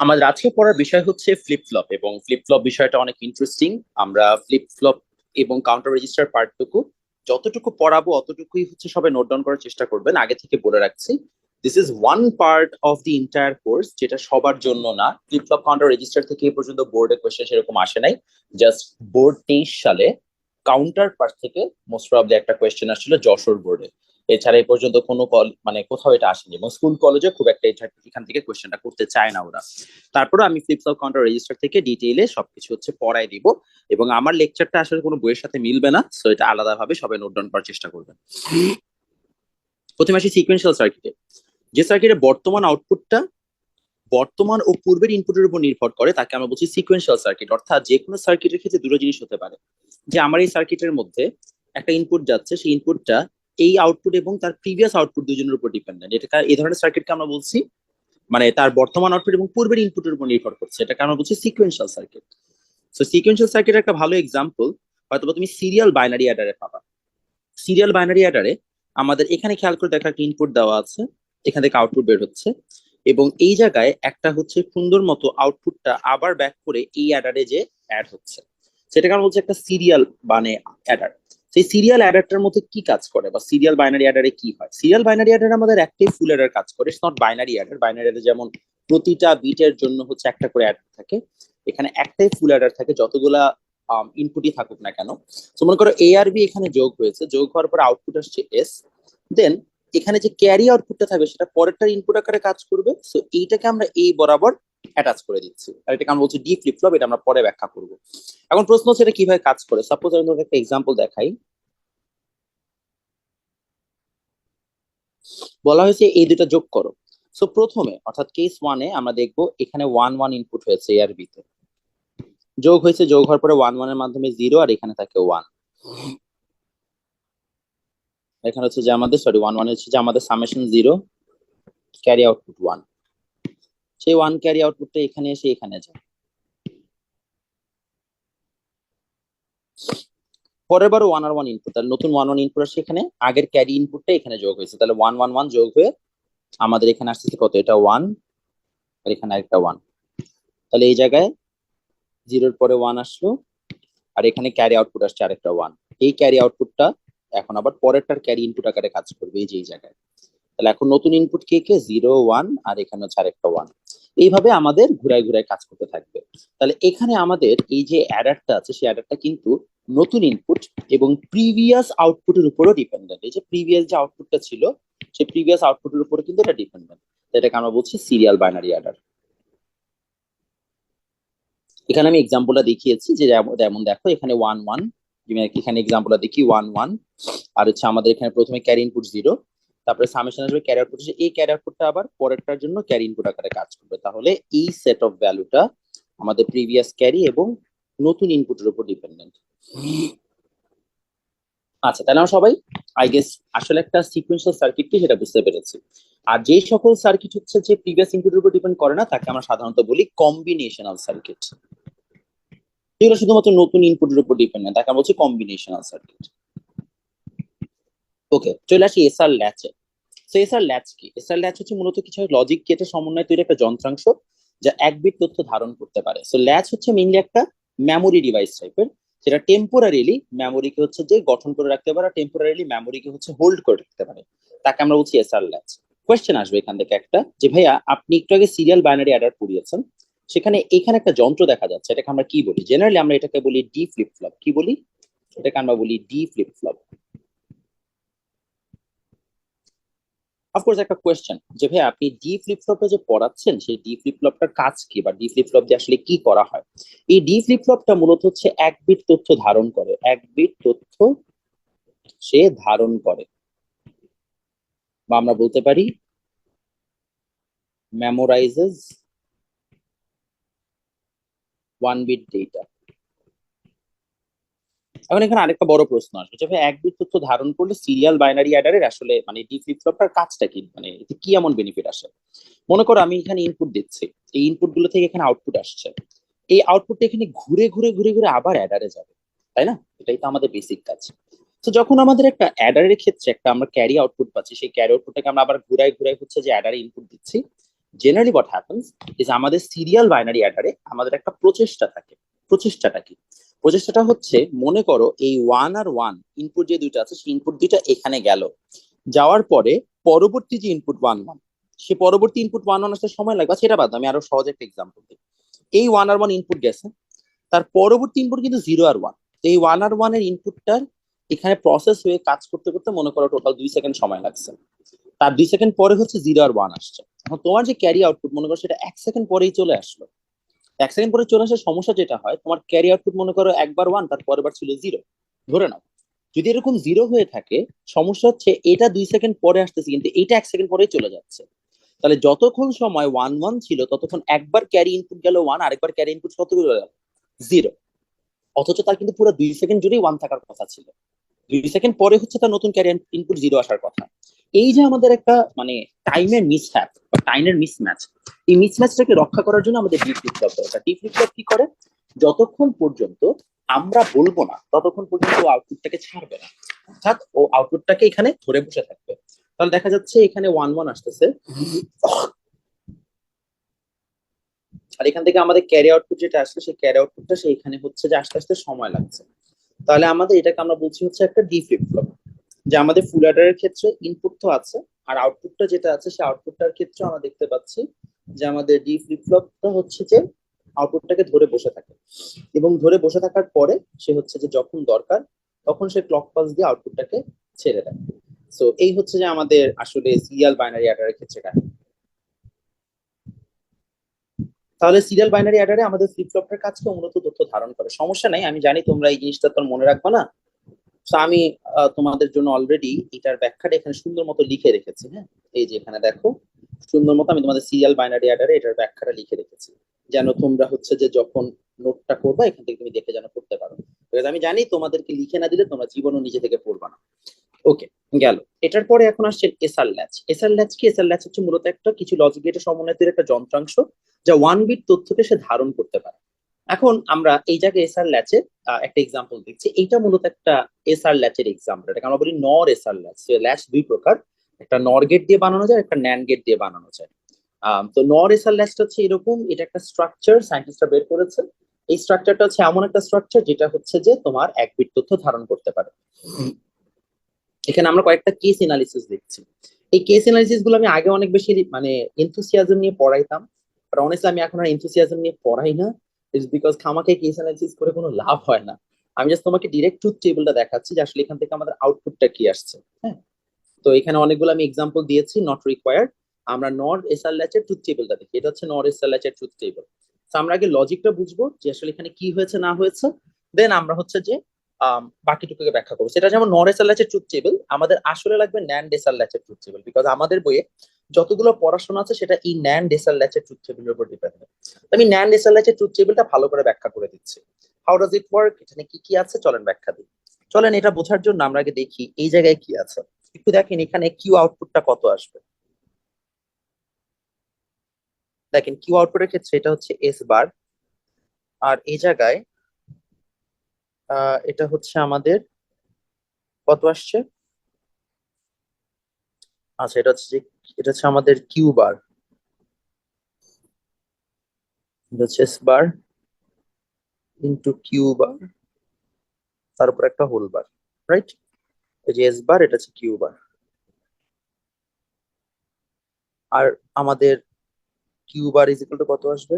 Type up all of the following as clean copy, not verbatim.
আমাদের আজকে পড়ার বিষয় হচ্ছে ফ্লিপ ফ্লপ, এবং ফ্লিপ ফ্লপ বিষয়টা অনেক ইন্টারেস্টিং। আমরা ফ্লিপ ফ্লপ এবং কাউন্টার রেজিস্টার পার্টটুকু যতটুকু পড়াবো অতটুকুই হচ্ছে সবাই নোট ডাউন করার চেষ্টা করবেন। আগে থেকে বলে রাখছি, this is one part of the entire course, যেটা সবার জন্য না। ফ্লিপ ফ্লপ কাউন্টার রেজিস্টার থেকে এ পর্যন্ত বোর্ডে কোয়েশ্চেন সেরকম আসে নাই। জাস্ট বোর্ড 23 সালে কাউন্টার পার্ট থেকে মোস্ট প্রবাবলি একটা কোয়েশ্চেন আসছিল যশোর বোর্ডে। এছাড়া এই পর্যন্ত কোনো মানে কোথাও এটা আসেনি, এবং স্কুল কলেজে খুব একটা এখান থেকে কোয়েশ্চেনটা করতে চায় না ওরা। তারপরে আমি ফ্লিপফ্লপ কাউন্টার রেজিস্টার থেকে ডিটেইলে সবকিছু হচ্ছে পড়াই দিব, এবং আমার লেকচারটা আসলে কোনো বইয়ের সাথে মিলবে না, সো এটা আলাদাভাবে সবাই নোট ডাউন করার চেষ্টা করবেন। প্রথমে আসি সিকোয়েন্সিয়াল সার্কিটে। যে সার্কিটের বর্তমান আউটপুটটা বর্তমান ও পূর্বের ইনপুটের উপর নির্ভর করে তাকে আমরা বলছি সিকোয়েন্সিয়াল সার্কিট। অর্থাৎ যে কোনো সার্কিটের ক্ষেত্রে দুটো জিনিস হতে পারে, যে আমার এই সার্কিটের মধ্যে একটা ইনপুট যাচ্ছে, সেই ইনপুটটা এই আউটপুট এবং তার প্রিভিয়াস আউটপুট দুজনের উপর ডিপেন্ডেন্ট। এটা এই ধরনের সার্কিটকে আমরা বলছি, মানে তার বর্তমান আউটপুট এবং পূর্বের ইনপুটের উপর নির্ভর করছে, এটাকে আমরা বলছি সিকোয়েন্সিয়াল সার্কিট। সো সিকোয়েন্সিয়াল সার্কিটের একটা ভালো এক্সাম্পল হয়তো তুমি সিরিয়াল বাইনারি অ্যাডারে পাবা। সিরিয়াল বাইনারি অ্যাডারে আমাদের এখানে খেয়াল করে দেখা, একটা ইনপুট দেওয়া আছে, এখান থেকে আউটপুট বের হচ্ছে, এবং এই জায়গায় একটা হচ্ছে সুন্দর মতো আউটপুটটা আবার ব্যাক করে এই অ্যাডারে যে অ্যাড হচ্ছে, সেটাকে আমরা বলছি একটা সিরিয়াল মানে অ্যাডার। সেই সিরিয়াল অ্যাডারটার মধ্যে কি কাজ করে, বা সিরিয়াল বাইনারি অ্যাডারে কি হয়? সিরিয়াল বাইনারি অ্যাডার আমাদের একটাই ফুল অ্যাডার কাজ করে, it's not binary Eder. Binary Eder যেমন প্রতিটা বিটের জন্য হচ্ছে একটা করে অ্যাডার থাকে, এখানে একটাই ফুল অ্যাডার থাকে যতগুলা ইনপুটই থাকুক না কেন। তো মনে করো এ আর বি এখানে যোগ হয়েছে, যোগ হওয়ার পর আউটপুট আসছে এস, দেন এখানে যে ক্যারি আউটপুটটা থাকবে সেটা পরেরটার ইনপুট আকারে কাজ করবে। সো এইটাকে আমরা এই বরাবর অ্যাটাচ করে দিচ্ছি, আর এটাকে আমরা বলছি ডি ফ্লিপ ফ্লপ। এটা আমরা পরে ব্যাখ্যা করব। এখন প্রশ্ন হচ্ছে এটা কিভাবে কাজ করে। সাপোজ আমি তোমাকে একটা এক্সাম্পল দেখাই। বলা হয়েছে এই দুটো যোগ করো। সো প্রথমে অর্থাৎ কেস ওয়ানে আমরা দেখবো এখানে ওয়ান ওয়ান ইনপুট হয়েছে এ আর বি তে, যোগ হয়েছে, যোগ হওয়ার পরে ওয়ান ওয়ান এর মাধ্যমে জিরো, আর এখানে থাকে ওয়ান। এখানে হচ্ছে যে আমাদের সরি ওয়ান ওয়ান হচ্ছে যে আমাদের summation zero, carry output one. সেই ওয়ান ক্যারি আউটপুটটা এখানে এসে এখানে যায়। পরের বার ওয়ান আর ওয়ান ইনপুট, তাহলে নতুন ওয়ান ওয়ান ইনপুট আসছে এখানে, আগের ক্যারি ইনপুটটা এখানে যোগ হয়েছে, তাহলে ওয়ান ওয়ান ওয়ান যোগ হয়ে আমাদের এখানে আসতেছে কত, এটা ওয়ান, আর এখানে আরেকটা ওয়ান। তাহলে এই জায়গায় জিরোর পরে ওয়ান আসলো, আর এখানে ক্যারি আউটপুট আসছে আরেকটা ওয়ান। এই ক্যারি আউটপুটটা এখন আবার পরেরটার ক্যারি ইনপুট আকারে কাজ করবে এই যে এই জায়গায়। তাহলে এখন নতুন ইনপুট কে কে, জিরো ওয়ান, আর এখানে হচ্ছে আরেকটা ওয়ান। এইভাবে আমাদের ঘুরায় ঘুরায় কাজ করতে থাকবে। তাহলে এখানে আমাদের এই যে অ্যাডারটা আছে, সেই অ্যাডারটা কিন্তু নতুন ইনপুট এবং প্রিভিয়াস আউটপুটের উপরও ডিপেন্ডেন্ট। এই যে প্রিভিয়াস যে আউটপুটটা ছিল, সেই প্রিভিয়াস আউটপুটের উপরে কিন্তু এটা ডিপেন্ডেন্ট। এটাকে আমরা বলছি সিরিয়াল বাইনারি অ্যাডার। এখানে আমি এক্সাম্পলটা দেখিয়েছি যে যেমন দেখো এখানে ওয়ান ওয়ান, এখানে এক্সাম্পলটা দেখি ওয়ান ওয়ান, আর হচ্ছে আমাদের এখানে প্রথমে ক্যারি ইনপুট জিরো, তারপরে সামেশন আসবে ক্যারি আউটপুট, এই ক্যারি আউটপুটটা আবার পরেরটার জন্য ক্যারি ইনপুট আকারে কাজ করবে। তাহলে এই সেট অফ ভ্যালুটা আমাদের প্রিভিয়াস ক্যারি এবং নতুন ইনপুটের উপর ডিপেন্ডেন্ট। আচ্ছা, তাহলে আমরা সবাই আই গেস আসলে একটা সিকোয়েন্সিয়াল সার্কিট কি সেটা বুঝতে পেরেছি। আর যে সকল সার্কিট হচ্ছে যে প্রিভিয়াস ইনপুটের উপর ডিপেন্ড করে না, তাকে আমরা সাধারণত বলি কম্বিনেশনাল সার্কিট। যেগুলো শুধুমাত্র নতুন ইনপুটের উপর ডিপেন্ডেন্ট, তাকে আমরা বলছি কম্বিনেশনাল সার্কিট। ওকে, চলে আসি এসআর ল্যাচে। সো এসআর ল্যাচ কি? এসআর ল্যাচ হচ্ছে মূলত কিছু লজিক গেটের সমন্বয়ে তৈরি একটা যন্ত্রাংশ, যা এক বিট তথ্য ধারণ করতে পারে। সো ল্যাচ হচ্ছে মেইনলি একটা মেমোরি ডিভাইস টাইপের, যেটা টেম্পোরারিলি মেমোরিকে হচ্ছে যে গঠন করে রাখতে পারে, টেম্পোরারিলি মেমোরিকে হচ্ছে হোল্ড করে রাখতে পারে। তাকে আমরা বলছি এসআর ল্যাচ। কোয়েশ্চেন আসবে এখান থেকে একটা, যে ভাইয়া আপনি একটু আগে সিরিয়াল বাইনারি অ্যাডার পড়িয়েছেন, সেখানে এখানে একটা যন্ত্র দেখা যাচ্ছে, এটাকে আমরা কি বলি? জেনারেলি আমরা এটাকে বলি ডি ফ্লিপ ফ্লপ। কি বলি? এটাকে আমরা বলি ডি ফ্লিপ ফ্লপ। অফকোর্স একটা কোয়েশ্চেন, যে ভাই আপনি ডি ফ্লিপ ফ্লপে যে পড়াচ্ছেন, সেই ডি ফ্লিপ ফ্লপটার কাজ কি, বা ডি ফ্লিপ ফ্লপ দিয়ে আসলে কি করা হয়? এই ডি ফ্লিপ ফ্লপটা মূলত হচ্ছে এক বিট তথ্য ধারণ করে, এক বিট তথ্য সে ধারণ করে, বা আমরা বলতে পারি মেমোরাইজেস ওয়ান বিট ডেটা। এখন এখানে আরেকটা বড় প্রশ্ন আসবে, যে ভাই এক বিট তথ্য ধারণ করলে সিরিয়াল বাইনারি অ্যাডারের আসলে মানে ডি ফ্লিপ ফ্লপটার কাজটা কি, মানে এতে কি এমন বেনিফিট আসে? মনে করো আমি এখানে ইনপুট দিচ্ছি, এই ইনপুট গুলো থেকে এখানে আউটপুট আসছে, এই আউটপুটটা এখানে ঘুরে ঘুরে ঘুরে ঘুরে আবার অ্যাডারে যাবে, তাই না? এটাই তো আমাদের বেসিক কাজ। তো যখন আমাদের একটা অ্যাডারের ক্ষেত্রে একটা আমরা ক্যারি আউটপুট পাচ্ছি, সেই ক্যারি আউটপুটটাকে আমরা আবার ঘুরাই ঘুরাই হচ্ছে যে অ্যাডারে ইনপুট দিচ্ছি, জেনারেলি হোয়াট হ্যাপেন্স ইজ আমাদের সিরিয়াল বাইনারি অ্যাডারে আমাদের একটা প্রচেষ্টা থাকে। প্রচেষ্টাটা কি? প্রচেষ্টাটা হচ্ছে, মনে করো এই ওয়ান আর ওয়ান ইনপুট যে দুইটা আছে সেই ইনপুট দুইটা এখানে গেল, যাওয়ার পরে পরবর্তী যে ইনপুট ওয়ান ওয়ান, সে পরবর্তী ইনপুট ওয়ান ওয়ান আসতে সময় লাগবে। সেটা বাদ দাও, আমি আরো সহজ একটা এক্সাম্পল দিই। এই ওয়ান আর ওয়ান ইনপুট গেছে, তার পরবর্তী ইনপুট কিন্তু জিরো আর ওয়ান। তো এই ওয়ান আর ওয়ান এর ইনপুটটার এখানে প্রসেস হয়ে কাজ করতে করতে মনে করো টোটাল 2 সেকেন্ড সময় লাগছে। তার 2 সেকেন্ড পরে হচ্ছে জিরো আর ওয়ান আসছে। এখন তোমার যে ক্যারি আউটপুট মনে করো সেটা 1 সেকেন্ড পরেই চলে আসলো। 1 সেকেন্ড পরে চলে আসার সমস্যা যেটা হয়, তোমার ক্যারি আউটপুট মনে করো একবার ওয়ান, তার পরের বার ছিল জিরো, ধরে নাও। যদি এরকম জিরো হয়ে থাকে, সমস্যা হচ্ছে এটা 2 সেকেন্ড পরে আসতেছে কিন্তু এটা 1 সেকেন্ড পরেই চলে যাচ্ছে। তাহলে যতক্ষণ সময় ওয়ান ওয়ান ছিল ততক্ষণ একবার ক্যারি ইনপুট গেল ওয়ান, আরেকবার ক্যারি ইনপুট কতগুলো গেল? জিরো। অথচ তার কিন্তু পুরো 2 সেকেন্ড জুড়েই ওয়ান থাকার কথা ছিল। 2 সেকেন্ড পরে হচ্ছে তার নতুন ক্যারি ইনপুট জিরো আসার কথা। এই যে আমাদের একটা মানে টাইমের মিসহ্যাপ বা টাইমের মিসম্যাচ, এই মিসম্যাচটাকে রক্ষা করার জন্য আমাদের ডি ফ্লিপ ফ্লপ দরকার। ডি ফ্লিপ ফ্লপ কি করে? যতক্ষণ পর্যন্ত আমরা বলবো না ততক্ষণ পর্যন্ত ও আউটপুটটাকে ছাড়বে না, অর্থাৎ ও আউটপুটটাকে এখানে ধরে বসে থাকবে। তাহলে দেখা যাচ্ছে এখানে ওয়ান ওয়ান আসতেছে, আর এখান থেকে আমাদের ক্যারি আউটপুট যেটা আসছে সেই ক্যারি আউটপুটটা সেইখানে হচ্ছে যে আস্তে আস্তে সময় লাগছে। তাহলে আমাদের এটাকে আমরা বলছি হচ্ছে একটা ডি ফ্লিপ ফ্লপ। যে আমাদের ফুল অ্যাডারের ক্ষেত্রে ইনপুট তো আছে, আর আউটপুটটা যেটা আছে সেই আউটপুটটার ক্ষেত্রে আমরা দেখতে পাচ্ছি যে আমাদের ডি ফ্লিপ ফ্লপটা হচ্ছে যে আউটপুটটাকে ধরে বসে থাকে, এবং ধরে বসে থাকার পরে সে হচ্ছে যে যখন দরকার তখন সে ক্লক পালস দিয়ে আউটপুটটাকে ছেড়ে দেয়। সো এই হচ্ছে যে আমাদের আসলে সিরিয়াল বাইনারি অ্যাডারের ক্ষেত্রে কাহিনী। তাহলে সিরিয়াল বাইনারি অ্যাডারে আমাদের ফ্লিপ ফ্লপটার কাজকে মূলত তথ্য ধারণ করে। সমস্যা নাই, আমি জানি তোমরা এই জিনিসটা তো মনে রাখবে না। তো আমি তোমাদের জন্য অলরেডি এটার ব্যাখ্যাটা এখানে সুন্দর মতো লিখে রেখেছি। হ্যাঁ, এই যে এখানে দেখো, সুন্দর মতো আমি তোমাদের সিরিয়াল বাইনারি অ্যাডারে এটার ব্যাখ্যাটা লিখে রেখেছি, যেন তোমরা হচ্ছে যে যখন নোটটা করবা এখান থেকে তুমি দেখে যেন করতে পারো। আমি জানি তোমাদেরকে লিখে না দিলে তোমরা জীবনও নিজে থেকে পড়বা না। ওকে, গেল। এটার পরে এখন আসছে এসআর ল্যাচ। এসআর ল্যাচ কি? এসআর ল্যাচ হচ্ছে মূলত একটা কিছু লজিক গেটের সমন্বয়ের একটা যন্ত্রাংশ, যা ওয়ান বিট তথ্যকে সে ধারণ করতে পারে। এখন আমরা এই জায়গায় এসআর ল্যাচে একটা এক্সাম্পল দেখছি। এইটা মূলত একটা এসআর ল্যাচের এক্সাম্পল। এটাকে আমরা বলি নর এসআর ল্যাচ। ল্যাচ দুই প্রকার, একটা নর গেট দিয়ে বানানো যায়, একটা ন্যান্ড গেট দিয়ে বানানো যায়। তো নর এসআর ল্যাচটা হচ্ছে এরকম, এটা একটা স্ট্রাকচার সায়েন্টিস্টরা বের করেছে। এই স্ট্রাকচারটা হচ্ছে এমন একটা স্ট্রাকচার যেটা হচ্ছে যে তোমার এক বিট তথ্য ধারণ করতে পারে। এখানে আমরা কয়েকটা কেস এনালিসিস দেখছি। এই কেস এনালিসিস গুলো আমি আগে অনেক বেশি মানে এনথুসিয়াজম নিয়ে পড়াইতাম, বাট অনেস্টলি আমি এখন আর এনথুসিয়াজম নিয়ে পড়াই না। ইটস বিকজ খামাকে কেস এনালিসিস করে কোনো লাভ হয় না। আমি জাস্ট তোমাকে ডিরেক্ট ট্রুথ টেবিলটা দেখাচ্ছি যে আসলে এখান থেকে আমাদের আউটপুটটা কি আসছে। হ্যাঁ, তো এখানে অনেকগুলো আমি এক্সাম্পল দিয়েছি, নট রিকোয়ার্ড। আমরা নর এসআর ল্যাচের ট্রুথ টেবিলটা দেখি। এটা হচ্ছে নর এসআর ল্যাচের ট্রুথ টেবিল। তো আমরা আগে লজিকটা বুঝবো যে আসলে এখানে কি হয়েছে না হয়েছে, দেন আমরা হচ্ছে যে বাকিটুকুকে ব্যাখ্যা করবো। সেটা যেমন নর এসআর ল্যাচের ট্রুথ টেবিল, আমাদের আসলে লাগবে ন্যান্ড এসআর ল্যাচের ট্রুথ টেবিল, বিকজ আমাদের বইয়ে যতগুলো পড়াশোনা আছে সেটা এই ন্যান্ড এসআর ল্যাচের ট্রুথ টেবিলের উপর ডিপেন্ড। আমি ন্যান্ড এসআর ল্যাচের ট্রুথ টেবিলটা ভালো করে ব্যাখ্যা করে দিচ্ছি। হাউ ডাজ ইট ওয়ার্ক, এখানে কি কি আছে চলেন ব্যাখ্যা দিই। চলেন এটা বোঝার জন্য আমরা আগে দেখি এই জায়গায় কি আছে। একটু দেখেন এখানে কিউ আউটপুটটা কত আসবে। দেখেন কিউ আউটপুটের ক্ষেত্রে এটা হচ্ছে এস বার, আর এই জায়গায় এটা হচ্ছে আমাদের কত আসছে। আচ্ছা, এটা হচ্ছে যে এটা হচ্ছে আমাদের কিউ বার, এটা হচ্ছে S bar into Q bar, তার উপর একটা হোল বার, রাইট? এই যে এস বার, এটা হচ্ছে কিউ বার, আর আমাদের Q bar is equal to কত আসবে।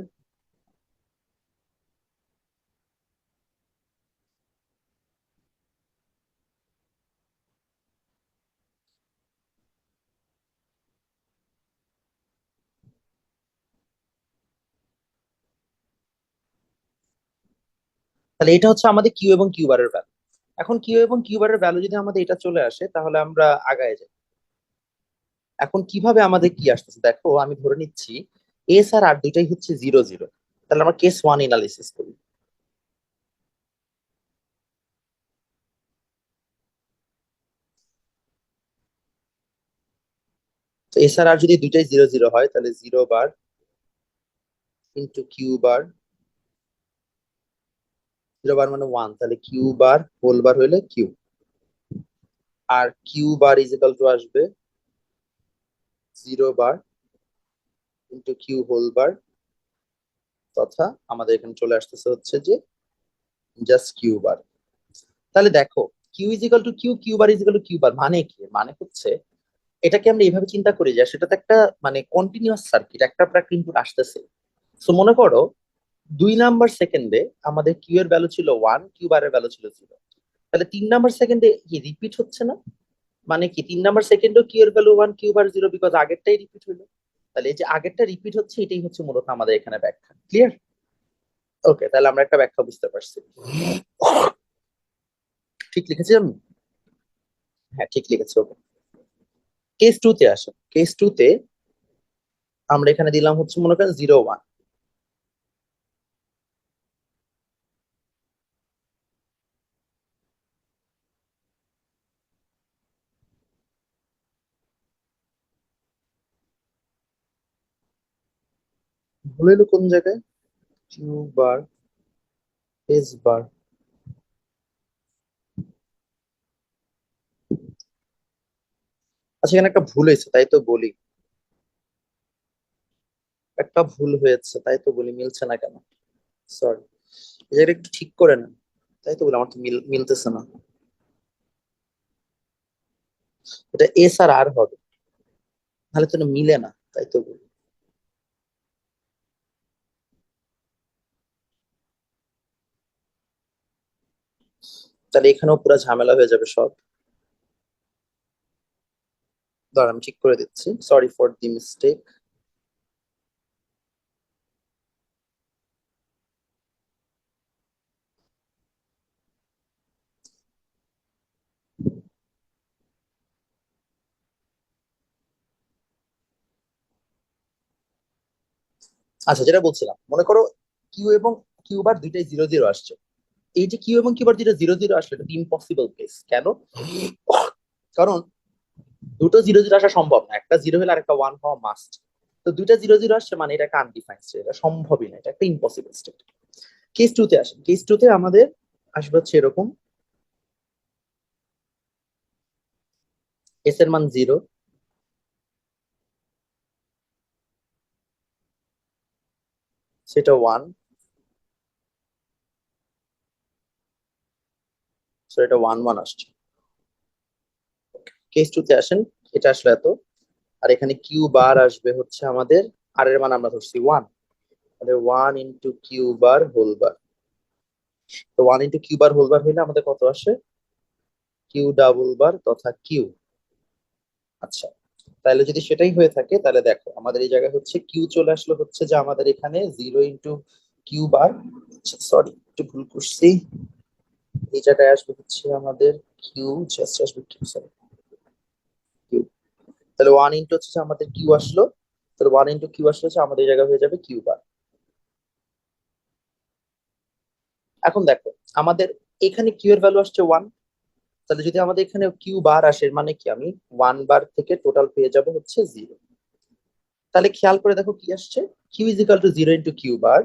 তাহলে এটা হচ্ছে আমাদের কিউ এবং কিউ বারের ভ্যালু। এখন কিউ এবং কিউ বারের ভ্যালু যদি আমাদের এটা চলে আসে তাহলে আমরা আগায় যাই। এখন কিভাবে আমাদের কি আসতেছে দেখো, আমি ধরে নিচ্ছি এস আর আর দুইটাই হচ্ছে জিরো জিরো। তাহলে আমরা কেস ওয়ান এনালিসিস করি। তো এস আর আর যদি দুইটাই জিরো জিরো হয় তাহলে zero bar into Q bar, zero bar মানে ওয়ান, তাহলে কিউ বার হোল বার হইলে কিউ, আর Q bar is equal to আসবে zero bar into Q whole bar তথা আমাদের এখানে চলে আসতেছে হচ্ছে যে জাস্ট কিউ বার। তাহলে দেখো Q is equal to Q, Q bar is equal to Q bar মানে কি? মানে হচ্ছে এটাকে আমরা এইভাবে চিন্তা করি যে সেটা তো একটা মানে কন্টিনিউয়াস সার্কিট, একটা পর একটা ইনপুট আসতেছে। সো মনে করো 2 নাম্বার সেকেন্ডে আমাদের কিউ এর ভ্যালু ছিল 1, কিউ বার এর ভ্যালু ছিল 0। তাহলে 3 নাম্বার সেকেন্ডে কি রিপিট হচ্ছে না? মানে কি 3 নাম্বার সেকেন্ডেও কিউ এর ভ্যালু 1, কিউ বার 0, বিকজ আগেরটাই রিপিট হইলো। তাহলে এই যে আগেরটা রিপিট হচ্ছে এটাই হচ্ছে মূলত আমাদের এখানে ব্যাখ্যা। ক্লিয়ার? ওকে, তাহলে আমরা একটা ব্যাখ্যা বুঝতে পারছি। ঠিক লিখেছি আমি? হ্যাঁ ঠিক লিখেছি। ওকে, কেস টু তে আসো। কেস টু তে আমরা এখানে দিলাম হচ্ছে মনে করেন 0, 1। ভুল হইলো কোন জায়গায়? Q bar, S bar. আচ্ছা এখানে একটা ভুল হয়েছে তাই তো বলি, একটা ভুল হয়েছে তাই তো বলি, মিলছে না কেন? সরি, এটা একটু ঠিক করে নেন। তাই তো বলি আমার তো মিলতেছে না। এটা এস আর আর হবে, তাহলে তো এটা মিলে না, তাই তো বলি। তাহলে এখানেও পুরো ঝামেলা হয়ে যাবে সব। ধর আমি ঠিক করে দিচ্ছি, সরি ফর দি মিস্টেক। আচ্ছা যেটা বলছিলাম, মনে করো কিউ এবং কিউ বার দুইটাই 0, 0 আসছে। এই যে কিউ এবং কিউ বার যেটা 0, 0 আসলে এটা ইম্পসিবল কেস। কেন? কারণ দুটো 0, 0 আসা সম্ভব না, একটা 0 হলে আর একটা 1 হওয়া মাস্ট। তো দুইটা 0, 0 আসছে মানে এটা একটা আনডিফাইন্ড স্টেট, এটা সম্ভবই না, এটা একটা ইম্পসিবল স্টেট। কেস টু তে আসেন। কেস টু তে আমাদের আসবে হচ্ছে এরকম, এস এর মান 0, সেটা 1, সো এটা 1, 1 আসছে। কেস টু তে আসেন, এটা আসলে এত। আর এখানে কিউ বার আসবে হচ্ছে আমাদের, আর এর মান আমরা ধরছি 1, তাহলে 1 into Q bar whole bar. তো 1 into Q bar whole bar হইলে আমাদের কত আসে? কিউ ডাবল বার তথা কিউ। আচ্ছা, তাহলে যদি সেটাই হয়ে থাকে তাহলে দেখো আমাদের এই জায়গায় হচ্ছে কিউ চলে আসলো হচ্ছে যে আমাদের এখানে 0 ইন্টু কিউ বার। সরি একটু ভুল করছি, এই জায়গায় আসবে হচ্ছে আমাদের কিউ, জাস্ট আসবে কিউ, সরি কিউ। তাহলে 1 ইন্টু হচ্ছে যে আমাদের কিউ আসলো, তাহলে 1 ইন্টু কিউ আসলে হচ্ছে আমাদের এই জায়গায় হয়ে যাবে কিউ বার। এখন দেখো আমাদের এখানে কিউ এর ভ্যালু আসছে 1, তাহলে যদি আমাদের এখানে কিউ বার আসে মানে কি আমি 1 বার থেকে টোটাল পেয়ে যাব হচ্ছে 0। তাহলে খেয়াল করে দেখো কি আসছে, Q is equal to 0 into Q bar.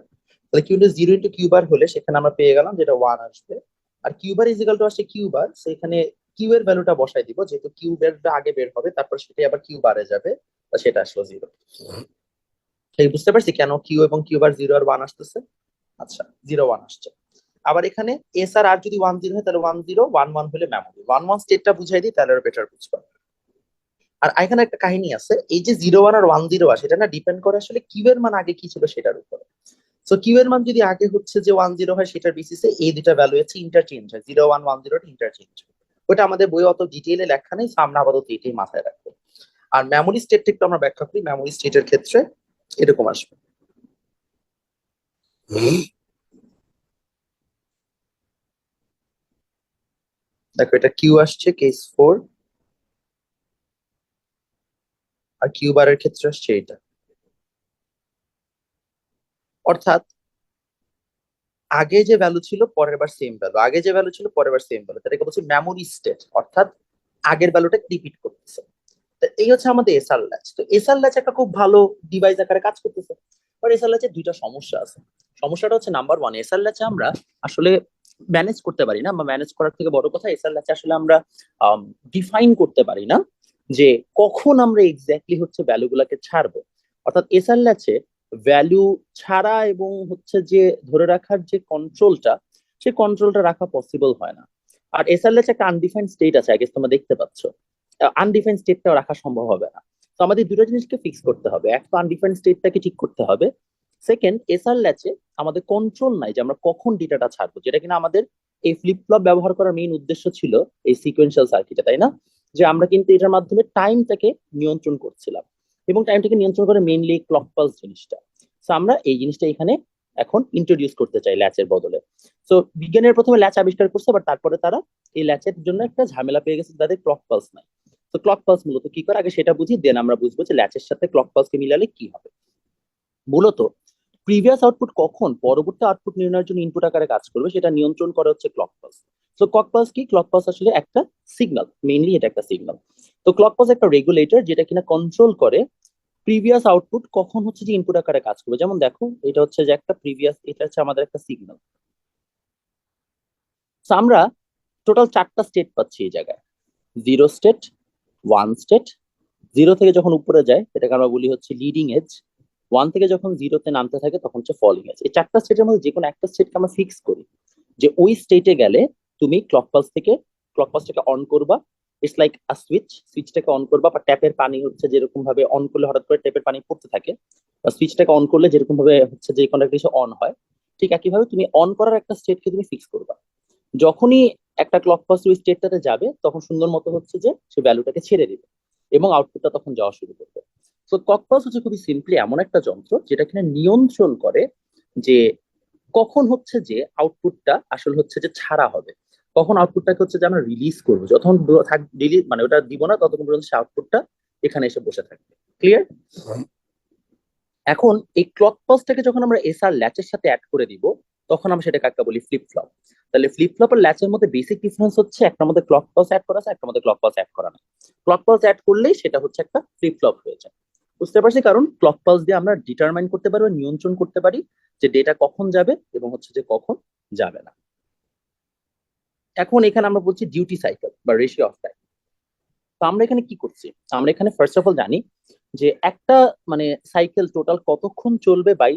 তাহলে Q into 0 into Q bar হলে সেখানে আমরা পেয়ে গেলাম যেটা 1 আসবে। আর Q bar is equal to আসছে কিউ বার, সেখানে কিউ এর ভ্যালুটা বসাই দিব, যেহেতু কিউ ভ্যালুটা আগে বের হবে তারপর সেটাই আবার কিউ বারে যাবে, তা সেটা আসলো 0। সেই বুঝতে পারছি কেন কিউ এবং কিউ বার 0 আর 1 আসতেছে। আচ্ছা 0, 1 আসছে। আবার এখানে এস আর আর যদি 1, 0 হয় তাহলে 1, 0, 1, 1 হলে মেমোরি 1, 1 স্টেটটা বুঝাই দিই তাহলে বেটার বুঝবা। আর এখানে একটা কাহিনী আছে, এই যে 0, 1 আর 1, 0 আসে এটা না ডিপেন্ড করে আসলে কিউ এর মান আগে কি ছিল সেটার উপর। সো কিউ এর মান যদি আগে হচ্ছে যে 1, 0 হয় সেটার বেসিসে এই দুটা ভ্যালু হচ্ছে ইন্টারচেঞ্জ হয়, 0, 1, 1, 0 ইন্টারচেঞ্জ হয়। ওটা আমাদের বই অত ডিটেইলে লেখা নেই, সামনে আপাতত এটাই মাথায় রাখবো। আর মেমোরি স্টেটটা একটু আমরা ব্যাখ্যা করি, মেমোরি স্টেটের ক্ষেত্রে এরকম আসবে। দেখো এটা কিউ আসছে কেস 4, আর কিউ বারের ক্ষেত্রে আসছে এটা। অর্থাৎ আগে যে ভ্যালু ছিল পরের বার সেম ভ্যালু, আগে যে ভ্যালু ছিল পরের বার সেম ভ্যালু, তাদেরকে বলছি মেমোরি স্টেট, অর্থাৎ আগের ভ্যালুটা রিপিট করতেছে। তো এই হচ্ছে আমাদের এসআর ল্যাচ। তো এসআর ল্যাচ একটা খুব ভালো ডিভাইস আকারে কাজ করতেছে। বাট এসআর ল্যাচের দুইটা সমস্যা আছে। সমস্যাটা হচ্ছে নাম্বার 1, এসআর ল্যাচে আমরা আসলে ম্যানেজ করতে পারি না, বা ম্যানেজ করার থেকে বড় কথা এসআর ল্যাচে আসলে আমরা ডিফাইন করতে পারি না যে কখন আমরা এক্স্যাক্টলি হচ্ছে ভ্যালু গুলাকে ছাড়বো। অর্থাৎ এসআর ল্যাচে ভ্যালু ছাড়া এবং হচ্ছে যে ধরে রাখার যে কন্ট্রোলটা, সেই কন্ট্রোলটা রাখা পসিবল হয় না। আর এসআর ল্যাচে একটা আনডিফাইন্ড স্টেট আছে, আই গেস তোমরা দেখতে পাচ্ছ। আনডিফাইন্ড স্টেটটাও রাখা সম্ভব হবে না। তো আমাদের দুটো জিনিসকে ফিক্স করতে হবে, এক তো আনডিফাইন্ড স্টেটটাকে ঠিক করতে হবে, সেকেন্ড এসআর ল্যাচে আমাদের কন্ট্রোল নাই যে আমরা কখন ডেটাটা ছাড়বো, যেটা কিনা আমাদের এই ফ্লিপ ফ্লপ ব্যবহার করার মেইন উদ্দেশ্য ছিল এই সিকোয়েন্সিয়াল সার্কিটে, তাই না? যে আমরা কিন্তু এটার মাধ্যমে টাইমটাকে নিয়ন্ত্রণ করছিলাম, এবং টাইমটাকে নিয়ন্ত্রণ করে মেইনলি ক্লক পালস জিনিসটা। তো আমরা এই জিনিসটা এখানে এখন ইন্ট্রোডিউস করতে চাই ল্যাচের বদলে। তো বিজ্ঞানের প্রথমে ল্যাচ আবিষ্কার করছে, বাট তারপরে তারা এই ল্যাচের জন্য একটা ঝামেলা পেয়ে গেছে, তাদের ক্লক পালস নাই। তো ক্লক পালস মূলত কি করে আগে সেটা বুঝি, দেন আমরা বুঝবো যে ল্যাচের সাথে ক্লক পালসকে মিলালে কি হবে। মূলত প্রিভিয়াস আউটপুট কখন পরবর্তী আউটপুট নির্ণয়ের জন্য ইনপুট আকারে কাজ করবে সেটা নিয়ন্ত্রণ করে হচ্ছে ক্লক পালস। তো ক্লক পালস কি? ক্লক পালস আসলে একটা সিগন্যাল, মেইনলি এটা একটা সিগন্যাল। তো ক্লক পালস একটা রেগুলেটর যেটা কিনা কন্ট্রোল করে প্রিভিয়াস আউটপুট কখন হচ্ছে যে ইনপুট আকারে কাজ করবে। যেমন দেখো, এটা হচ্ছে যে একটা প্রিভিয়াস, এটা হচ্ছে আমাদের একটা সিগন্যাল। আমরা টোটাল 4টা স্টেট পাচ্ছি এই জায়গায়: zero state, one state, zero থেকে যখন উপরে যায় এটাকে আমরা বলি হচ্ছে লিডিং এজ, ওয়ান থেকে যখন জিরোতে নামতে থাকে তখন হচ্ছে ফলিং এজ। এই 4টা স্টেটের মধ্যে যে কোনো একটা স্টেটকে আমরা ফিক্স করি যে ওই স্টেটে গেলে তুমি ক্লক পালসটাকে অন করবা। ইটস লাইক আ সুইচ, সুইচটাকে অন করবা, বা ট্যাপের পানি হচ্ছে যেরকম ভাবে অন করলে হঠাৎ করে ট্যাপের পানি পড়তে থাকে, বা সুইচটাকে অন করলে যেরকম ভাবে হচ্ছে যে কোনো একটা কিছু অন হয়, ঠিক একইভাবে তুমি অন করার একটা স্টেটকে তুমি ফিক্স করবা। যখনই একটা ক্লক পালস ওই স্টেটটাতে যাবে তখন সুন্দর মতো হচ্ছে যে সে ভ্যালুটাকে ছেড়ে দিবে এবং আউটপুটটা তখন যাওয়া শুরু করবে। তো ক্লক পালস হচ্ছে খুবই সিম্পলি এমন একটা যন্ত্র যেটা কিনা নিয়ন্ত্রণ করে যে কখন হচ্ছে যে আউটপুটটা আসলে হচ্ছে যে ছাড়া হবে, কখন আউটপুটটাকে হচ্ছে যে আমরা রিলিজ করবো। যতক্ষণ রিলিজ মানে ওটা দিব না ততক্ষণ পর্যন্ত সে আউটপুটটা এখানে এসে বসে থাকবে। ক্লিয়ার? এখন এই ক্লক পালসটাকে যখন আমরা এসআর ল্যাচের সাথে অ্যাড করে দিব তখন আমরা সেটাকে একটা বলি ফ্লিপ ফ্লপ। তাহলে ফ্লিপ ফ্লপ আর ল্যাচের মধ্যে বেসিক ডিফারেন্স হচ্ছে একটার মধ্যে ক্লক পালস অ্যাড করা আছে, একটার মধ্যে ক্লক পালস অ্যাড করা না। ক্লক পালস অ্যাড করলেই সেটা হচ্ছে একটা ফ্লিপ ফ্লপ হয়ে যায়। বুঝতে পারছি? কারণ ক্লক পালস দিয়ে আমরা ডিটারমাইন করতে পারি বা নিয়ন্ত্রণ করতে পারি যে ডেটা কখন যাবে এবং হচ্ছে যে কখন যাবে না। এখন এখানে আমরা বলছি ডিউটি সাইকেল বা রেশিও অফ টাইম। তো আমরা এখানে কি করছি? আমরা এখানে ফার্স্ট অফ অল জানি যে একটা মানে সাইকেল টোটাল কতক্ষণ চলবে বাই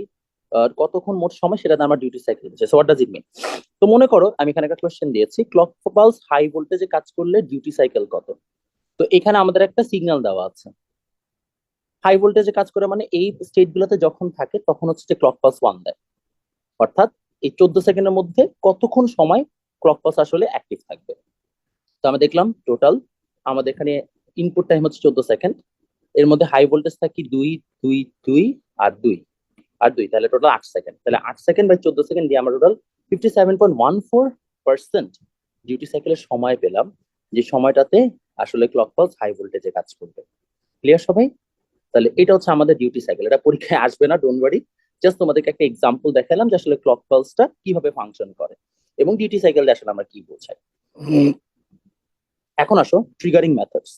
কতক্ষণ মোট সময়, সেটা আমার ডিউটি সাইকেল দিচ্ছে। সো হোয়াট ডাজ ইট মিন? তো মনে করো আমি এখানে একটা কোশ্চেন দিয়েছি, ক্লক পালস হাই ভোল্টেজে কাজ করলে ডিউটি সাইকেল কত। তো এখানে আমাদের একটা সিগন্যাল দেওয়া আছে, হাই ভোল্টেজে কাজ করে মানে এই স্টেট গুলোতে যখন থাকে তখন হচ্ছে যে ক্লক পালস 1 দেয়। অর্থাৎ এই 14 সেকেন্ডের মধ্যে কতক্ষণ সময় ক্লক পালস আসলে অ্যাক্টিভ থাকবে। তো আমরা দেখলাম টোটাল আমাদের এখানে ইনপুট টাইম হচ্ছে 14 সেকেন্ড, এর মধ্যে হাই ভোল্টেজ থাকি দুই, দুই, দুই, আর দুই, আর দুই, তাহলে টোটাল 8 সেকেন্ড। তাহলে 8 সেকেন্ড বাই 14 সেকেন্ড দিয়ে আমরা টোটাল 57.14% ডিউটি সাইকেলের সময় পেলাম, যে সময়টাতে আসলে ক্লক পালস হাই ভোল্টেজে কাজ করবে। ক্লিয়ার সবাই? তাহলে এটা হচ্ছে আমাদের ডিউটি সাইকেল। এটা পরীক্ষায় আসবে না, ডোন্ট ওয়ারি। জাস্ট তোমাদেরকে একটা এক্সাম্পল দেখালাম যে আসলে ক্লক পালসটা কিভাবে ফাংশন করে এবং ডিউটি সাইকেল আসলে আমরা কি বোঝাই। এখন আসো ট্রিগারিং মেথডস।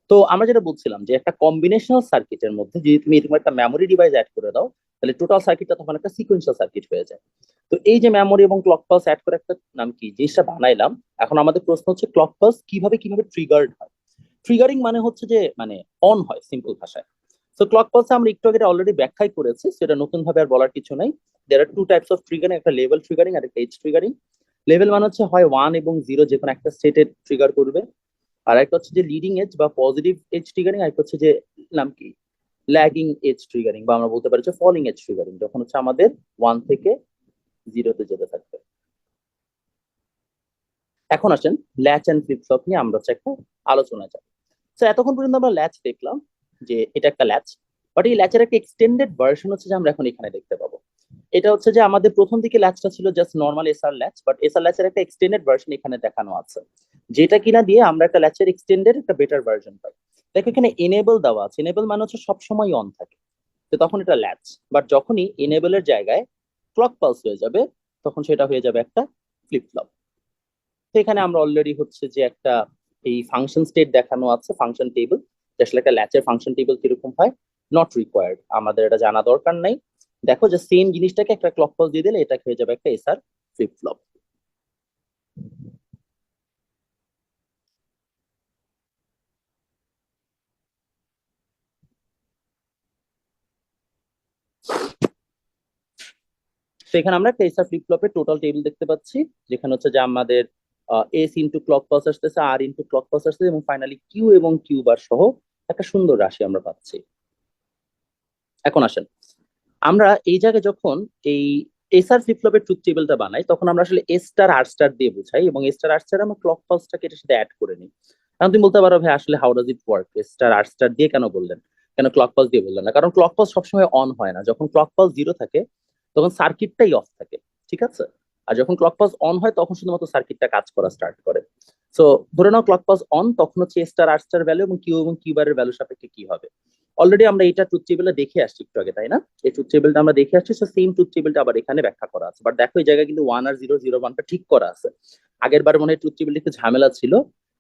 তো আমরা যেটা বলছিলাম যে একটা কম্বিনেশনাল সার্কিটের মধ্যে যদি তুমি এরকম একটা মেমোরি ডিভাইস অ্যাড করে দাও তাহলে টোটাল সার্কিটটা তখন একটা সিকোয়েন্সিয়াল সার্কিট হয়ে যায়। তো এই যে মেমোরি এবং ক্লক পালস অ্যাড করে একটা নাম কি জিনিসটা বানাইলাম, এখন আমাদের প্রশ্ন হচ্ছে ক্লক পালস কিভাবে কিভাবে ট্রিগার্ড হয়। ট্রিগারিং মানে হচ্ছে যে মানে অন হয় সিম্পল ভাষায়। তো ক্লক পালস আমরা একটু আগে অলরেডি ব্যাখ্যাই করেছি, সেটা নতুন ভাবে আর বলার কিছু নাই। দেয়ার আর টু টাইপস অফ ট্রিগারিং, একটা লেভেল ট্রিগারিং আর একটা এজ ট্রিগারিং। লেভেল মানে হচ্ছে হয় 1 এবং 0 যে কোনো একটা স্টেটে ট্রিগার করবে, আর একটা হচ্ছে যে লিডিং এজ বা পজিটিভ এজ ট্রিগারিং, আর একটা হচ্ছে যে নাম কি ল্যাগিং এজ ট্রিগারিং, বা আমরা বলতে পারি যে ফলিং এজ ট্রিগারিং, যখন হচ্ছে আমাদের 1 থেকে 0-তে যেতে থাকবে। এখন আসেন ল্যাচ এন্ড ফ্লিপ ফ্লপ নিয়ে আমরা হচ্ছে একটা আলোচনা যাই। তো এতক্ষণ পর্যন্ত আমরা ল্যাচ দেখলাম যে এটা একটা ল্যাচ, বাট এই ল্যাচের একটা এক্সটেন্ডেড ভার্সন হচ্ছে যে আমরা এখন এখানে দেখতে পাবো। এটা হচ্ছে যে আমাদের প্রথম দিকে ল্যাচটা ছিল just normal SR latch, but SR ল্যাচের একটা এক্সটেন্ডেড ভার্সন এখানে দেখানো আছে, যেটা কিনা দিয়ে আমরা একটা ল্যাচের এক্সটেন্ডেড একটা বেটার ভার্সন পাই। দেখো এখানে এনেবল দেওয়া আছে, এনেবল মানে হচ্ছে সবসময় অন থাকে, তো তখন এটা ল্যাচ। বাট যখনই এনেবলের জায়গায় ক্লক পালস হয়ে যাবে তখন সেটা হয়ে যাবে একটা ফ্লিপ ফ্লপ। তো এখানে আমরা অলরেডি হচ্ছে যে একটা এই ফাংশন স্টেট দেখানো আছে, ফাংশন টেবিল, আসলে একটা ল্যাচের ফাংশন টেবিল কিরকম হয় নট রিকোয়ার্ড, আমাদের এটা জানা দরকার নাই। দেখো যে সেম জিনিসটাকে একটা ক্লক পালস দিয়ে দিলে এটা হয়ে যাবে একটা এসআর ফ্লিপ ফ্লপ। তো এখানে আমরা একটা এসআর ফ্লিপ ফ্লপের টোটাল টেবিল দেখতে পাচ্ছি, যেখানে হচ্ছে যে আমাদের এস ইন্টু ক্লক পালস আসতেছে, আর ইন্টু ক্লক পালস আসতেছে, এবং ফাইনালি কিউ এবং কিউ বার সহ একটা সুন্দর রাশি আমরা পাচ্ছি। এখন আসেন, আমরা এই জায়গায় যখন এই এসআর ফ্লিপ ফ্লপের ট্রুথ টেবিলটা বানাই, তখন আমরা আসলে এস স্টার আর স্টার দিয়ে বোঝাই, এবং এস স্টার আর স্টার আমরা ক্লক পালসটাকে এটার সাথে অ্যাড করে নিই। এখন তুমি বলতে পারো, ভাই আসলে how does it work, S star R star দিয়ে কেন বললেন, কেন ক্লক পালস দিয়ে বললেন না? কারণ ক্লক পালস সবসময় অন হয় না। যখন ক্লক পালস জিরো থাকে তখন সার্কিটটাই অফ থাকে, ঠিক আছে? আর যখন ক্লক পালস অন হয় তখন শুধুমাত্র সার্কিটটা কাজ করা স্টার্ট করে। সো ধরে নাও ক্লক পালস অন, তখন হচ্ছে এস স্টার আর স্টার ভ্যালু এবং কিউ বারের ভ্যালু সাপেক্ষে কি হবে। অলরেডি আমরা এটা ট্রুথ টেবিলে দেখে আসছি একটু আগে, তাই না? এই ট্রুথ টেবিলটা আমরা দেখে আসছি, সো সেম ট্রুথ টেবিলটা আবার এখানে ব্যাখ্যা করা আছে। বাট দেখো এই জায়গায় কিন্তু ওয়ান আর জিরো, জিরো ওয়ানটা ঠিক করা আছে। আগের বার মনে হয় ট্রুথ টেবিলটা একটু ঝামেলা ছিল,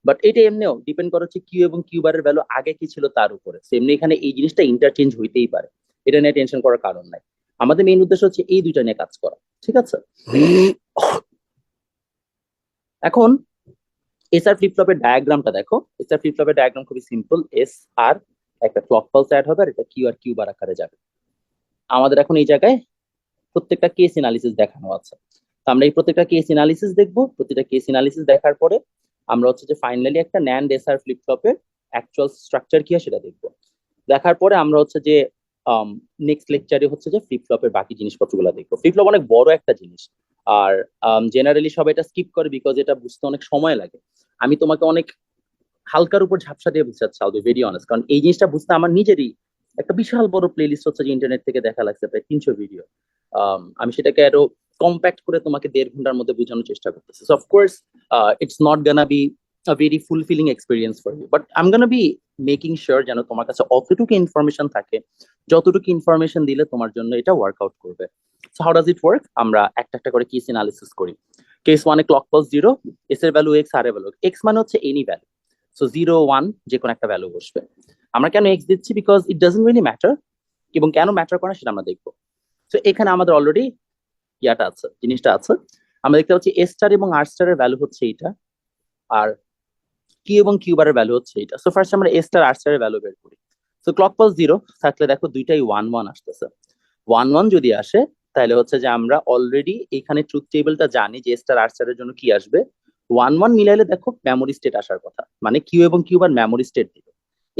বাট এটা এমনিও ডিপেন্ড করে হচ্ছে কিউ এবং কিউ বারের ভ্যালু আগে কি ছিল তার উপরে। এমনি এখানে এই জিনিসটা ইন্টারচেঞ্জ হইতেই পারে, এটা নিয়ে টেনশন করার কারণ নাই। আমাদের মেইন উদ্দেশ্য হচ্ছে এই দুইটা নিয়ে কাজ করা, ঠিক আছে? এখন এসআর ফ্লিপ ফ্লপের ডায়াগ্রামটা দেখো। এসআর ফ্লিপ ফ্লপের ডায়াগ্রাম খুবই সিম্পল। এস আর একটা ক্লক পালস অ্যাড হবে, আর এটা কিউ আর কিউ বার আকারে যাবে। আমাদের এখন এই জায়গায় প্রত্যেকটা কেস এনালিসিস দেখানো আছে। তো আমরা এই প্রত্যেকটা কেস এনালিসিস দেখবো। প্রতিটা কেস এনালিসিস দেখার পরে আমরা হচ্ছে যে ফাইনালি একটা ন্যান্ড এসআর ফ্লিপ ফ্লপের অ্যাকচুয়াল স্ট্রাকচার কি হয় সেটা দেখবো। দেখার পরে আমরা হচ্ছে যে নেক্সট লেকচারে হচ্ছে যে ফ্লিপ ফ্লপের বাকি জিনিসপত্রগুলো দেখবো। ফ্লিপ ফ্লপ অনেক বড় একটা জিনিস, আর জেনারেলি সবাই এটা স্কিপ করে বিকজ এটা বুঝতে অনেক সময় লাগে। আমি তোমাকে অনেক হালকার উপর ঝাপসা দিয়ে বুঝাচ্ছি, আল বি ভেরি অনেস্ট, কারণ এই জিনিসটা বুঝতে আমার নিজেরই একটা বিশাল বড় প্লেলিস্ট হচ্ছে যে ইন্টারনেট থেকে দেখা লাগছে, প্রায় 300 ভিডিও। আমি সেটাকে আরো কম্প্যাক্ট করে তোমাকে 1.5 ঘন্টার মধ্যে বোঝানোর চেষ্টা করতেছি। So of course it's not Gaana B a very fulfilling experience for you, but I'm gonna be making sure যেন তোমার কাছে অতটুকু ইনফরমেশন থাকে, যতটুকু ইনফরমেশন দিলে তোমার জন্য এটা ওয়ার্কআউট করবে। So how does it work, আমরা একটা একটা করে কেস অ্যানালিসিস করি। কেস ওয়ানে ক্লক পালস জিরো, এস এর ভ্যালু এক্স, আর এর ভ্যালু এক্স মানে হচ্ছে any value. So zero one যে কোনো একটা ভ্যালু বসবে। আমরা কেন এক্স দিচ্ছি, because it doesn't really matter, এবং কেন ম্যাটার করে সেটা আমরা দেখবো। তো এখানে আমাদের অলরেডি ইয়াটা আছে, জিনিসটা আছে। আমরা দেখতে পাচ্ছি এস স্টার এবং আর স্টারের ভ্যালু হচ্ছে এইটা, আর কিউ এবং কিউ বারের ভ্যালু হচ্ছে এইটা। সো ফার্স্ট আমরা এস স্টার আর স্টারের ভ্যালু বের করি। সো ক্লক পালস জিরো থাকলে দেখো দুইটাই ওয়ান ওয়ান আসতেছে। ওয়ান ওয়ান যদি আসে তাহলে হচ্ছে যে আমরা অলরেডি এখানে ট্রুথ টেবিলটা জানি যে স্টার আর স্টারের জন্য কি আসবে। ওয়ান ওয়ান মিলাইলে দেখো মেমোরি স্টেট আসার কথা, মানে কিউ এবং কিউ বার মেমোরি স্টেট দিবে।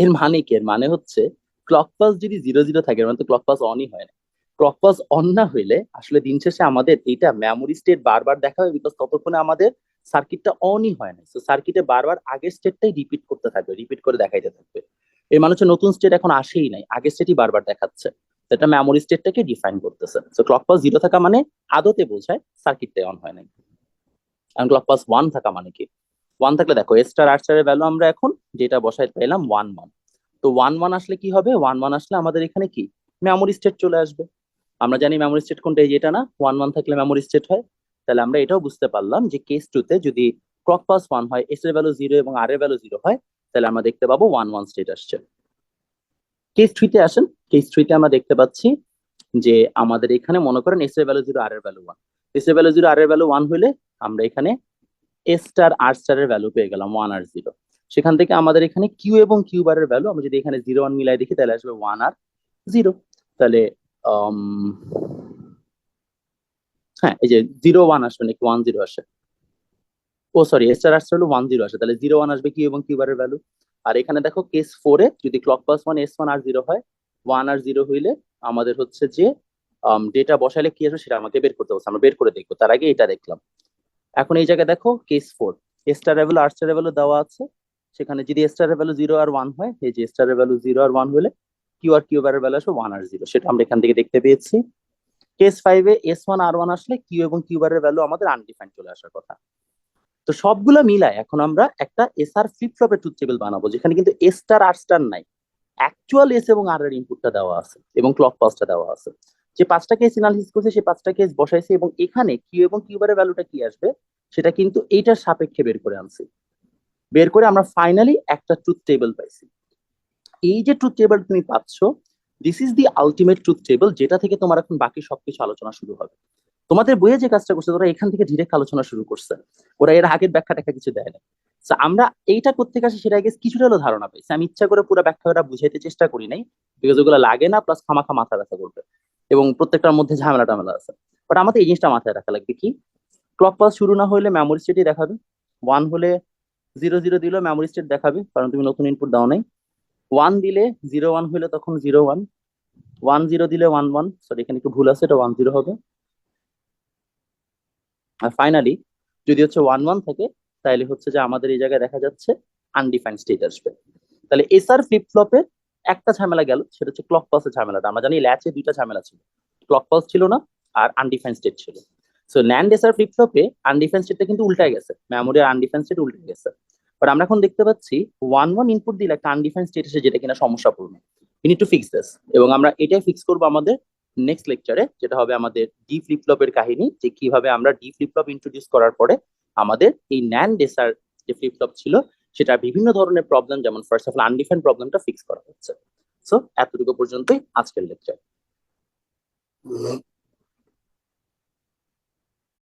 এর মানে কি, এর মানে হচ্ছে ক্লক পালস যদি জিরো জিরো থাকে মানে তো ক্লক পালস অনই হয় না। ক্লক পালস অন না হইলে আসলে দিন শেষে আমাদের এইটা মেমোরি স্টেট বারবার দেখা হয়, বিকজ ততক্ষণে আমাদের সার্কিটটা অনই হয় না। তো সার্কিটে বারবার আগের স্টেটটাই রিপিট করতে থাকবে, রিপিট করে দেখাইতে থাকবে। এর মানে হচ্ছে নতুন স্টেট এখন আসেই নাই, আগের স্টেটই বারবার দেখাচ্ছে। এটা মেমোরি স্টেটটাকে ডিফাইন করতেছে। সো ক্লক পালস জিরো থাকা মানে আদতে বোঝায় সার্কিটটাই অন হয় নাই। এখন ক্লক পালস ওয়ান থাকা মানে কি, ওয়ান থাকলে দেখো এস স্টার আর স্টারের ভ্যালু আমরা এখন যেটা বসাই পেলাম ওয়ান ওয়ান। তো ওয়ান ওয়ান আসলে কি হবে, ওয়ান ওয়ান আসলে আমাদের এখানে কি মেমোরি স্টেট চলে আসবে। আমরা জানি মেমোরি স্টেট কোনটা, এই যেটা না, ওয়ান ওয়ান থাকলে মেমোরি স্টেট হয়। তাহলে আমরা এটাও বুঝতে পারলাম যে কেস টুতে যদি ক্লক পালস ওয়ান হয়, এস এর ভ্যালু জিরো এবং আর এর ভ্যালু জিরো হয়, তাহলে আমরা দেখতে পাবো ওয়ান ওয়ান স্টেট আসছে। কেস থ্রিতে আসেন। কেস থ্রিতে আমরা দেখতে পাচ্ছি যে আমাদের এখানে মনে করেন এস এর ভ্যালু জিরো, আর এর ভ্যালু ওয়ান। এস এর ভ্যালু জিরো, আর এর ভ্যালু ওয়ান হইলে আমরা এখানে এস স্টার আর স্টারের ভ্যালু পেয়ে গেলাম ওয়ান আর জিরো। সেখান থেকে আমাদের এখানে কিউ এবং কিউ বারের ভ্যালু আমরা যদি এখানে জিরো ওয়ান মিলাই দেখি তাহলে আসবে ওয়ান আর জিরো। তাহলে আম, হ্যাঁ, এই যে জিরো ওয়ান আসবে নাকি ওয়ান জিরো আসে, ও সরি, এস স্টার আর স্টার হলো ওয়ান জিরো আসে, তাহলে জিরো ওয়ান আসবে কিউ এবং কিউ বারের ভ্যালু। আর এখানে দেখো কেস ফোরে যদি clock pulse one S one আর জিরো হয়, ওয়ান আর জিরো হইলে আমাদের হচ্ছে যে ডেটা বসাইলে কি আসবে সেটা আমাকে বের করতে বলছে, আমরা বের করে দেখবো, তার আগে এটা দেখলাম। এখন এই জায়গায় দেখো কেস ফোর, স্টার ভ্যালু আর স্টার ভ্যালু দেওয়া আছে। সেখানে যদি স্টার ভ্যালু জিরো আর ওয়ান হয়, এই যে স্টার ভ্যালু জিরো আর ওয়ান হলে কিউ আর কিউ বারের ভ্যালু আসবে ওয়ান আর জিরো, সেটা আমরা এখান থেকে দেখতে পেয়েছি। কেস ফাইভে এস ওয়ান আর ওয়ান আসলে কিউ এবং কিউ বারের ভ্যালু আমাদের আনডিফাইন্ড চলে আসার কথা। তো সবগুলো মিলায় এখন আমরা একটা এস আর ফ্লিপ ফ্লপের ট্রুথ টেবিল বানাবো, যেখানে কিন্তু এস স্টার আর স্টার নাই, অ্যাকচুয়াল এস এবং আর এর ইনপুটটা দেওয়া আছে এবং ক্লক পালসটা দেওয়া আছে। যে পাঁচটা কেস এনালিসিস করছে সেই পাঁচটা কেস বসাইছে, এবং এখানে কিউ এবং কিউ বারের ভ্যালুটা কি আসবে সেটা কিন্তু এইটার সাপেক্ষে বের করে আনছি। বের করে আমরা ফাইনালি একটা ট্রুথ টেবিল পাইছি। এই যে ট্রুথ টেবিল তুমি পাচ্ছ, this is the ultimate truth table, যেটা থেকে তোমার এখন বাকি সবকিছু আলোচনা শুরু হবে। তোমাদের বইয়ে যে কাজটা করছে ওরা এখান থেকে ডিরেক্ট আলোচনা শুরু করছে, ওরা এর আগের ব্যাখ্যা টাখ্যা কিছু দেয় না। So, আমরা এইটা করতে গেছি সেটা আগে কিছুটা হলো ধারণা পাইছি। আমি ইচ্ছা করে পুরো ব্যাখ্যাটা বুঝাইতে চেষ্টা করি নাই, বিকজ ওগুলো লাগে না, প্লাস খামাখা মাথা ব্যথা করবে, এবং প্রত্যেকটার মধ্যে ঝামেলা টামেলা আছে। বাট আমাদের এই জিনিসটা মাথায় রাখা লাগবে কি, ক্লক পালস শুরু না হলে মেমোরি স্টেটই দেখাবে, 1 হলে 0 0 দিলেও মেমোরি স্টেট দেখাবে কারণ তুমি নতুন ইনপুট দাও নাই, 1 দিলে 0 1 হলে তখন 0 1, 1 0 দিলে 1 1, সরি এখানে একটু ভুল আছে, এটা 1 0 হবে। আর ফাইনালি যদি হচ্ছে 1 1 থাকে তাহলে হচ্ছে যে আমাদের এই জায়গায় দেখা যাচ্ছে আনডিফাইন্ড স্টেট আসবে। তাহলে এসআর ফ্লিপ ফ্লপের একটা ঝামেলা গেল, সেটা হচ্ছে ক্লক পালসের ঝামেলাটা। আমরা জানি ল্যাচে দুইটা ঝামেলা ছিল, ক্লক পালস ছিল না আর আনডিফাইন্ড স্টেট ছিল। সো ন্যান্ড এসআর ফ্লিপ ফ্লপে আনডিফাইন্ড স্টেটটা কিন্তু উল্টায় গেছে, মেমোরি আর আনডিফাইন্ড স্টেট উল্টে গেছে। বাট আমরা এখন দেখতে পাচ্ছি 1 1 ইনপুট দিলে একটা আনডিফাইন্ড স্টেট এসে, যেটা কিনা সমস্যাপূর্ণ। We need to fix this, এবং আমরা এটাই ফিক্স করবো আমাদের নেক্সট লেকচারে, যেটা হবে আমাদের ডি ফ্লিপ ফ্লপের কাহিনী, যে কিভাবে আমরা ডি ফ্লিপ ফ্লপ ইন্ট্রোডিউস করার পরে আমাদের এই ন্যান্ড এসআর যে ফ্লিপ ফ্লপ ছিল সেটা বিভিন্ন ধরনের প্রবলেম, যেমন ফার্স্ট অফ অল আনডিফাইন্ড প্রবলেমটা ফিক্স করা হচ্ছে। সো এতটুকু পর্যন্তই আজকের লেকচার।